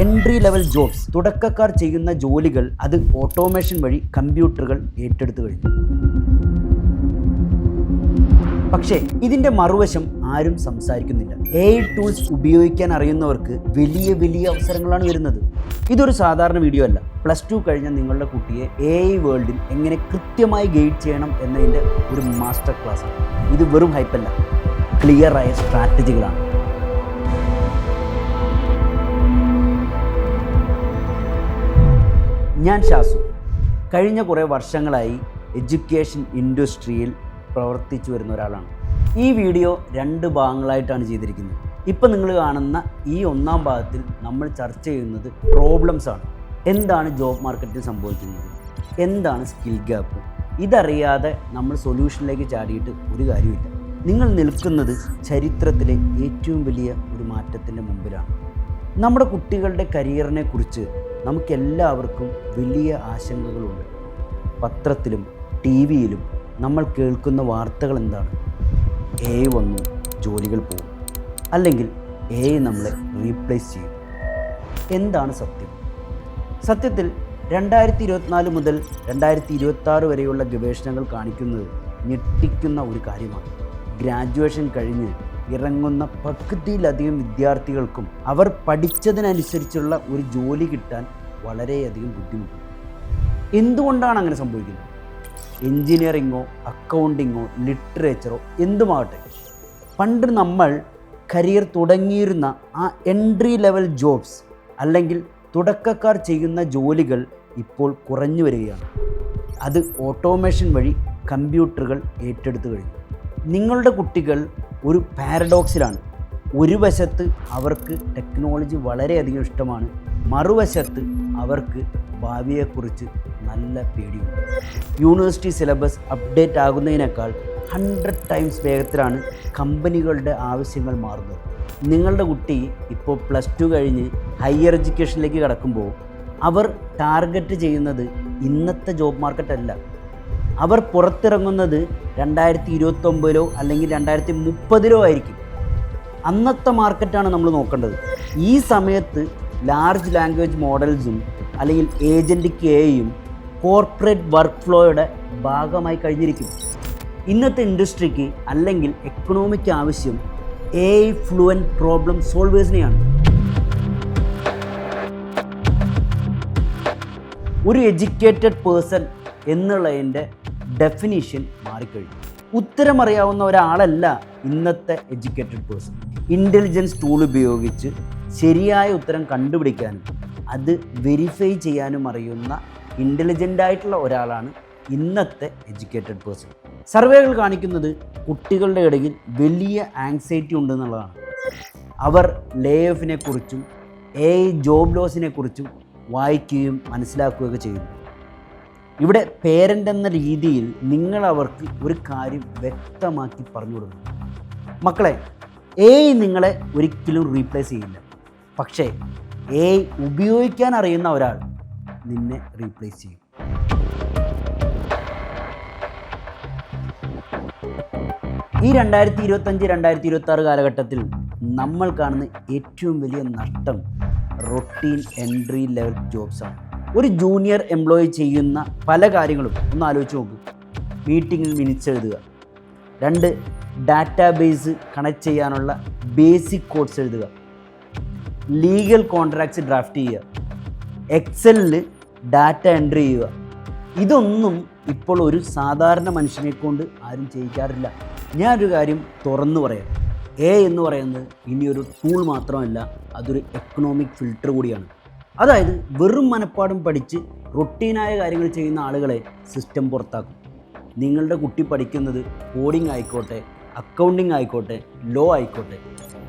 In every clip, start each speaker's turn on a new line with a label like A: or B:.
A: Entry level jobs, തുടക്കക്കാർ ചെയ്യുന്ന ജോലികൾ അത് ഓട്ടോമേഷൻ വഴി കമ്പ്യൂട്ടറുകൾ ഏറ്റെടുത്തു കഴിഞ്ഞു. പക്ഷേ ഇതിൻ്റെ മറുവശം ആരും സംസാരിക്കുന്നില്ല. AI ടൂൾസ് ഉപയോഗിക്കാൻ അറിയുന്നവർക്ക് വലിയ വലിയ അവസരങ്ങളാണ് വരുന്നത്. ഇതൊരു സാധാരണ വീഡിയോ അല്ല. +2 കഴിഞ്ഞ നിങ്ങളുടെ കുട്ടിയെ AI വേൾഡിൽ എങ്ങനെ കൃത്യമായി ഗൈഡ് ചെയ്യണം എന്നതിൻ്റെ ഒരു മാസ്റ്റർ ക്ലാസ്സാണ്. ഇത് വെറും ഹൈപ്പല്ല, ക്ലിയറായ സ്ട്രാറ്റജികളാണ്. ഞാൻ ഷാസു. കഴിഞ്ഞ കുറേ വർഷങ്ങളായി എഡ്യൂക്കേഷൻ ഇൻഡസ്ട്രിയിൽ പ്രവർത്തിച്ചു വരുന്ന ഒരാളാണ്. ഈ വീഡിയോ 2 ഭാഗങ്ങളായിട്ടാണ് ചെയ്തിരിക്കുന്നത്. ഇപ്പം നിങ്ങൾ കാണുന്ന ഈ 1ാം ഭാഗത്തിൽ നമ്മൾ ചർച്ച ചെയ്യുന്നത് പ്രോബ്ലംസ് ആണ്. എന്താണ് ജോബ് മാർക്കറ്റിൽ സംഭവിക്കുന്നത്, എന്താണ് സ്കിൽ ഗ്യാപ്പ്. ഇതറിയാതെ നമ്മൾ സൊല്യൂഷനിലേക്ക് ചാടിയിട്ട് ഒരു കാര്യമില്ല. നിങ്ങൾ നിൽക്കുന്നത് ചരിത്രത്തിലെ ഏറ്റവും വലിയ ഒരു മാറ്റത്തിൻ്റെ മുമ്പിലാണ്. നമ്മുടെ കുട്ടികളുടെ കരിയറിനെ കുറിച്ച് നമുക്കെല്ലാവർക്കും വലിയ ആശങ്കകളുണ്ട്. പത്രത്തിലും TV-യിലും നമ്മൾ കേൾക്കുന്ന വാർത്തകൾ എന്താണ്? AI വന്നു, ജോലികൾ പോകും, അല്ലെങ്കിൽ AI നമ്മളെ റീപ്ലേസ് ചെയ്യും. എന്താണ് സത്യം? സത്യത്തിൽ 2024 മുതൽ 2026 വരെയുള്ള ഗവേഷണങ്ങൾ കാണിക്കുന്നത് ഞെട്ടിക്കുന്ന ഒരു കാര്യമാണ്. ഗ്രാജുവേഷൻ കഴിഞ്ഞ് ഇറങ്ങുന്ന പകുതിയിലധികം വിദ്യാർത്ഥികൾക്കും അവർ പഠിച്ചതിനനുസരിച്ചുള്ള ഒരു ജോലി കിട്ടാൻ വളരെയധികം ബുദ്ധിമുട്ടുണ്ട്. എന്തുകൊണ്ടാണ് അങ്ങനെ സംഭവിക്കുന്നത്? എൻജിനീയറിങ്ങോ അക്കൗണ്ടിങ്ങോ ലിറ്ററേച്ചറോ എന്തുമാകട്ടെ, പണ്ട് നമ്മൾ കരിയർ തുടങ്ങിയിരുന്ന ആ എൻട്രി ലെവൽ ജോബ്സ് അല്ലെങ്കിൽ തുടക്കക്കാർ ചെയ്യുന്ന ജോലികൾ ഇപ്പോൾ കുറഞ്ഞു വരികയാണ്. അത് ഓട്ടോമേഷൻ വഴി കമ്പ്യൂട്ടറുകൾ ഏറ്റെടുത്തു കഴിഞ്ഞു. നിങ്ങളുടെ കുട്ടികൾ ഒരു പാരഡോക്സിലാണ്. ഒരു വശത്ത് അവർക്ക് ടെക്നോളജി വളരെയധികം ഇഷ്ടമാണ്, മറുവശത്ത് അവർക്ക് ഭാവിയെക്കുറിച്ച് നല്ല പേടിയുണ്ട്. യൂണിവേഴ്സിറ്റി സിലബസ് അപ്ഡേറ്റ് ആകുന്നതിനേക്കാൾ 100 ടൈംസ് വേഗത്തിലാണ് കമ്പനികളുടെ ആവശ്യങ്ങൾ മാറുന്നത്. നിങ്ങളുടെ കുട്ടി ഇപ്പോൾ +2 കഴിഞ്ഞ് ഹയർ എഡ്യൂക്കേഷനിലേക്ക് കടക്കുമ്പോൾ അവർ ടാർഗറ്റ് ചെയ്യുന്നത് ഇന്നത്തെ ജോബ് മാർക്കറ്റല്ല. അവർ പുറത്തിറങ്ങുന്നത് 2029 അല്ലെങ്കിൽ 2030 ആയിരിക്കും. അന്നത്തെ മാർക്കറ്റാണ് നമ്മൾ നോക്കേണ്ടത്. ഈ സമയത്ത് ലാർജ് ലാംഗ്വേജ് മോഡൽസും അല്ലെങ്കിൽ ഏജൻറ്റിക് AIയും കോർപ്പറേറ്റ് വർക്ക് ഫ്ലോയുടെ ഭാഗമായി കഴിഞ്ഞിരിക്കും. ഇന്നത്തെ ഇൻഡസ്ട്രിക്ക് അല്ലെങ്കിൽ എക്കണോമിക്ക് ആവശ്യം AI ഫ്ലുവൻറ്റ് പ്രോബ്ലം സോൾവേഴ്സിനെയാണ്. ഒരു എഡ്യൂക്കേറ്റഡ് പേഴ്സൺ എന്നുള്ളതിൻ്റെ ഡെഫിനിഷൻ മാറിക്കഴിഞ്ഞു. ഉത്തരമറിയാവുന്ന ഒരാളല്ല ഇന്നത്തെ എഡ്യൂക്കേറ്റഡ് പേഴ്സൺ. ഇൻ്റലിജൻസ് ടൂൾ ഉപയോഗിച്ച് ശരിയായ ഉത്തരം കണ്ടുപിടിക്കാനും അത് വെരിഫൈ ചെയ്യാനും അറിയുന്ന ഇൻ്റലിജൻ്റായിട്ടുള്ള ഒരാളാണ് ഇന്നത്തെ എഡ്യൂക്കേറ്റഡ് പേഴ്സൺ. സർവേകൾ കാണിക്കുന്നത് കുട്ടികളുടെ ഇടയിൽ വലിയ ആങ്സൈറ്റി ഉണ്ടെന്നുള്ളതാണ്. അവർ ലേ ഓഫിനെ കുറിച്ചും AI ജോബ് ലോസിനെ കുറിച്ചും വായിക്കുകയും മനസ്സിലാക്കുകയൊക്കെ ചെയ്യുന്നു. ഇവിടെ പേരൻ്റ് എന്ന രീതിയിൽ നിങ്ങൾ അവർക്ക് ഒരു കാര്യം വ്യക്തമാക്കി പറഞ്ഞു കൊടുക്കണം. മക്കളെ, AI നിങ്ങളെ ഒരിക്കലും റീപ്ലേസ് ചെയ്യില്ല. പക്ഷേ AI ഉപയോഗിക്കാൻ അറിയുന്ന ഒരാൾ നിന്നെ റീപ്ലേസ് ചെയ്യും. ഈ 2025-2026 കാലഘട്ടത്തിൽ നമ്മൾ കാണുന്ന ഏറ്റവും വലിയ നഷ്ടം റൊട്ടീൻ എൻട്രി ലെവൽ ജോബ്സാണ്. ഒരു ജൂനിയർ എംപ്ലോയി ചെയ്യുന്ന പല കാര്യങ്ങളും ഒന്ന് ആലോചിച്ച് നോക്കൂ. മീറ്റിങ്ങിൽ മിനിറ്റ്സ് എഴുതുക, 2 ഡാറ്റാബേസ് കണക്ട് ചെയ്യാനുള്ള ബേസിക് കോഡ്സ് എഴുതുക, ലീഗൽ കോൺട്രാക്ട്സ് ഡ്രാഫ്റ്റ് ചെയ്യുക, എക്സലിൽ ഡാറ്റ എൻട്രി ചെയ്യുക. ഇതൊന്നും ഇപ്പോൾ ഒരു സാധാരണ മനുഷ്യനെ കൊണ്ട് ആരും ചെയ്യിക്കാറില്ല. ഞാനൊരു കാര്യം തുറന്നു പറയാം. AI എന്ന് പറയുന്നത് ഇനിയൊരു ടൂൾ മാത്രമല്ല, അതൊരു എക്കണോമിക് ഫിൽട്ടർ കൂടിയാണ്. അതായത് വെറും മനപ്പാഠം പഠിച്ച് റൊട്ടീനായ കാര്യങ്ങൾ ചെയ്യുന്ന ആളുകളെ സിസ്റ്റം പുറത്താക്കും. നിങ്ങളുടെ കുട്ടി പഠിക്കുന്നത് കോഡിംഗ് ആയിക്കോട്ടെ, അക്കൗണ്ടിങ് ആയിക്കോട്ടെ, ലോ ആയിക്കോട്ടെ,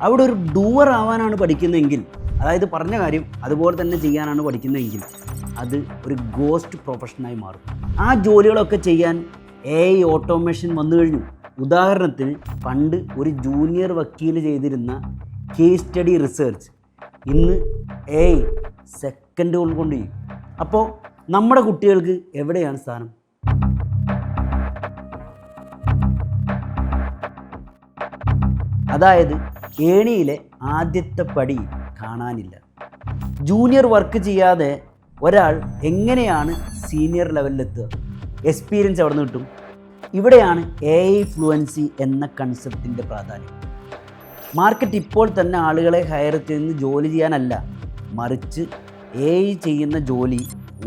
A: അവിടെ ഒരു ഡൂവർ ആവാനാണ് പഠിക്കുന്നതെങ്കിൽ, അതായത് പറഞ്ഞ കാര്യം അതുപോലെ തന്നെ ചെയ്യാനാണ് പഠിക്കുന്നതെങ്കിൽ, അത് ഒരു ഗോസ്റ്റ് പ്രൊഫഷനായി മാറും. ആ ജോലികളൊക്കെ ചെയ്യാൻ AI ഓട്ടോമേഷൻ വന്നു കഴിഞ്ഞു. ഉദാഹരണത്തിന് പണ്ട് ഒരു ജൂനിയർ വക്കീൽ ചെയ്തിരുന്ന കേസ് സ്റ്റഡി റിസർച്ച് ഇന്ന് AI സെക്കൻഡുകൾ കൊണ്ട് ചെയ്യും. അപ്പോൾ നമ്മുടെ കുട്ടികൾക്ക് എവിടെയാണ് സ്ഥാനം? അതായത് ഏണിയിലെ ആദ്യത്തെ പടി കാണാനില്ല. ജൂനിയർ വർക്ക് ചെയ്യാതെ ഒരാൾ എങ്ങനെയാണ് സീനിയർ ലെവലിലെത്തുക? എക്സ്പീരിയൻസ് എവിടെ നിന്ന് കിട്ടും? ഇവിടെയാണ് AI ഫ്ലുവൻസി എന്ന കൺസെപ്റ്റിൻ്റെ പ്രാധാന്യം. മാർക്കറ്റ് ഇപ്പോൾ തന്നെ ആളുകളെ ഹയർ ചെയ്യുന്ന ജോലി ചെയ്യാനല്ല, മറിച്ച് AI ചെയ്യുന്ന ജോലി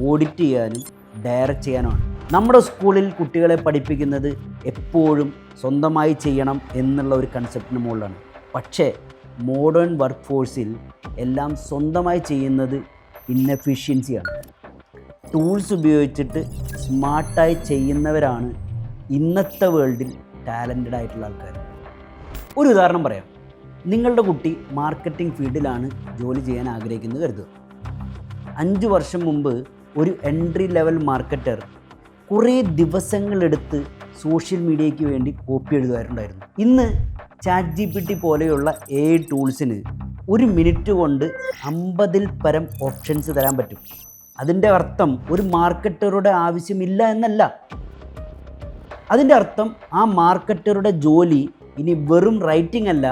A: ഓഡിറ്റ് ചെയ്യാനും ഡയറക്റ്റ് ചെയ്യാനുമാണ്. നമ്മുടെ സ്കൂളിൽ കുട്ടികളെ പഠിപ്പിക്കുന്നത് എപ്പോഴും സ്വന്തമായി ചെയ്യണം എന്നുള്ള ഒരു കൺസെപ്റ്റിന് മുകളിലാണ്. പക്ഷേ മോഡേൺ വർക്ക് ഫോഴ്സിൽ എല്ലാം സ്വന്തമായി ചെയ്യുന്നത് ഇന്നെഫിഷ്യൻസിയാണ്. ടൂൾസ് ഉപയോഗിച്ചിട്ട് സ്മാർട്ടായി ചെയ്യുന്നവരാണ് ഇന്നത്തെ വേൾഡിൽ ടാലൻറ്റഡ് ആയിട്ടുള്ള ആൾക്കാർ. ഒരു ഉദാഹരണം പറയാം. നിങ്ങളുടെ കുട്ടി മാർക്കറ്റിംഗ് ഫീൽഡിലാണ് ജോലി ചെയ്യാൻ ആഗ്രഹിക്കുന്നത് കരുതുക. 5 വർഷം മുമ്പ് ഒരു എൻട്രി ലെവൽ മാർക്കറ്റർ കുറേ ദിവസങ്ങളെടുത്ത് സോഷ്യൽ മീഡിയയ്ക്ക് വേണ്ടി കോപ്പി എഴുതുമായിട്ടുണ്ടായിരുന്നു. ഇന്ന് ChatGPT പോലെയുള്ള AI ടൂൾസിന് 1 മിനിറ്റ് കൊണ്ട് 50-ൽ പരം ഓപ്ഷൻസ് തരാൻ പറ്റും. അതിൻ്റെ അർത്ഥം ഒരു മാർക്കറ്ററുടെ ആവശ്യമില്ല എന്നല്ല. അതിൻ്റെ അർത്ഥം ആ മാർക്കറ്ററുടെ ജോലി ഇനി വെറും റൈറ്റിംഗ് അല്ല,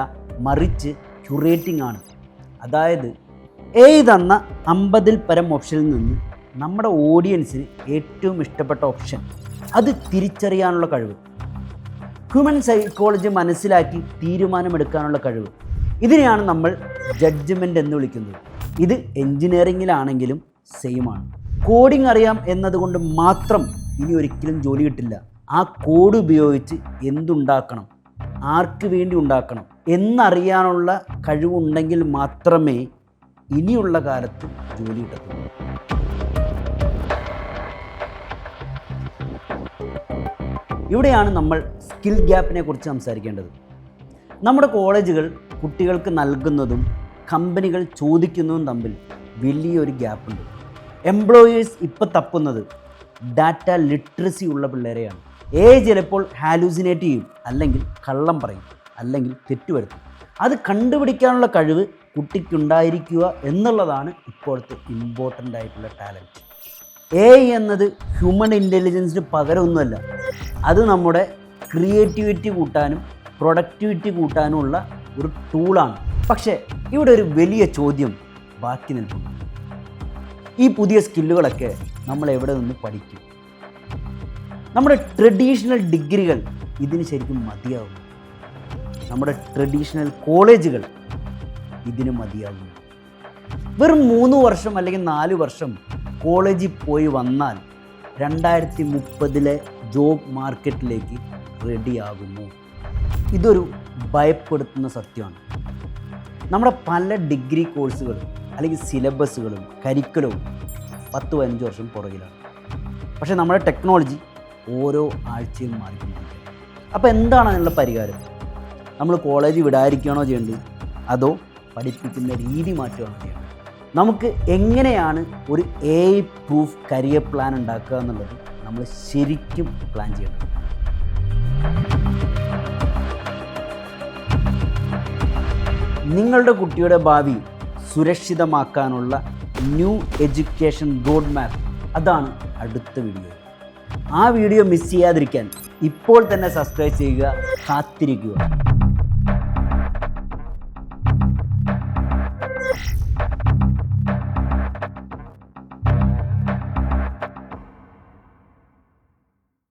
A: മറിച്ച് ക്യൂറേറ്റിംഗ് ആണ്. അതായത് AI തന്ന 50-ൽ പരം ഓപ്ഷനിൽ നിന്ന് നമ്മുടെ ഓഡിയൻസിന് ഏറ്റവും ഇഷ്ടപ്പെട്ട ഓപ്ഷൻ അത് തിരിച്ചറിയാനുള്ള കഴിവ്, ഹ്യൂമൻ സൈക്കോളജി മനസ്സിലാക്കി തീരുമാനമെടുക്കാനുള്ള കഴിവ്, ഇതിനെയാണ് നമ്മൾ ജഡ്ജ്മെൻ്റ് എന്ന് വിളിക്കുന്നത്. ഇത് എൻജിനീയറിങ്ങിലാണെങ്കിലും സെയിമാണ്. കോഡിംഗ് അറിയാം എന്നതുകൊണ്ട് മാത്രം ഇനി ഒരിക്കലും ജോലി കിട്ടില്ല. ആ കോഡ് ഉപയോഗിച്ച് എന്തുണ്ടാക്കണം, ആർക്ക് വേണ്ടി ഉണ്ടാക്കണം എന്നറിയാനുള്ള കഴിവുണ്ടെങ്കിൽ മാത്രമേ ഇനിയുള്ള കാലത്ത് ജോലി കിട്ടത്തുള്ളൂ. ഇവിടെയാണ് നമ്മൾ സ്കിൽ ഗ്യാപ്പിനെ കുറിച്ച് സംസാരിക്കേണ്ടത്. നമ്മുടെ കോളേജുകൾ കുട്ടികൾക്ക് നൽകുന്നതും കമ്പനികൾ ചോദിക്കുന്നതും തമ്മിൽ വലിയൊരു ഗ്യാപ്പുണ്ട്. എംപ്ലോയേഴ്സ് ഇപ്പോൾ തപ്പുന്നത് ഡാറ്റ ലിറ്ററസി ഉള്ള പിള്ളേരെയാണ്. ചിലപ്പോൾ ഹാലൂസിനേറ്റ് ചെയ്യും, അല്ലെങ്കിൽ കള്ളം പറയും, അല്ലെങ്കിൽ തെറ്റുവരുത്തും. അത് കണ്ടുപിടിക്കാനുള്ള കഴിവ് കുട്ടിക്കുണ്ടായിരിക്കുക എന്നുള്ളതാണ് ഇപ്പോഴത്തെ ഇമ്പോർട്ടൻ്റ് ആയിട്ടുള്ള ടാലൻറ്റ്. AI എന്നത് ഹ്യൂമൻ ഇൻ്റലിജൻസിന് പകരമൊന്നുമല്ല. അത് നമ്മുടെ ക്രിയേറ്റിവിറ്റി കൂട്ടാനും പ്രൊഡക്ടിവിറ്റി കൂട്ടാനുമുള്ള ഒരു ടൂളാണ്. പക്ഷേ ഇവിടെ ഒരു വലിയ ചോദ്യം ബാക്കി നിൽക്കുന്നു. ഈ പുതിയ സ്കില്ലുകളൊക്കെ നമ്മൾ എവിടെ നിന്ന് പഠിക്കും? നമ്മുടെ ട്രഡീഷണൽ ഡിഗ്രികൾ ഇതിന് ശരിക്കും മതിയാവും? നമ്മുടെ ട്രഡീഷണൽ കോളേജുകൾ ഇതിന് മതിയാകും? വെറും 3 വർഷം അല്ലെങ്കിൽ 4 വർഷം കോളേജിൽ പോയി വന്നാൽ 2030-ലെ ജോബ് മാർക്കറ്റിലേക്ക് റെഡിയാകുമോ? ഇതൊരു ഭയപ്പെടുത്തുന്ന സത്യമാണ്. നമ്മുടെ പല ഡിഗ്രി കോഴ്സുകളും അല്ലെങ്കിൽ സിലബസുകളും കരിക്കുലവും 10-15 വർഷം പുറകിലാണ്. പക്ഷേ നമ്മുടെ ടെക്നോളജി ഓരോ ആഴ്ചയും മാറിക്കൊണ്ടിരിക്കുകയാണ്. അപ്പോൾ എന്താണ് അതിനുള്ള പരിഹാരം? നമ്മൾ കോളേജ് വിടാതിരിക്കുകയാണോ ചെയ്യേണ്ടത്, അതോ പഠിപ്പിക്കുന്ന രീതി മാറ്റുകയാണോ ചെയ്യേണ്ടത്? നമുക്ക് എങ്ങനെയാണ് ഒരു AI പ്രൂഫ് കരിയർ പ്ലാൻ ഉണ്ടാക്കുക എന്നുള്ളത് നമ്മൾ ശരിക്കും പ്ലാൻ ചെയ്യേണ്ടത്. നിങ്ങളുടെ കുട്ടിയുടെ ഭാവി സുരക്ഷിതമാക്കാനുള്ള ന്യൂ എഡ്യൂക്കേഷൻ റോഡ് മാപ്പ്, അതാണ് അടുത്ത വീഡിയോ. ആ വീഡിയോ മിസ് ചെയ്യാതിരിക്കാൻ ഇപ്പോൾ തന്നെ സബ്സ്ക്രൈബ് ചെയ്യുക, കാത്തിരിക്കുക.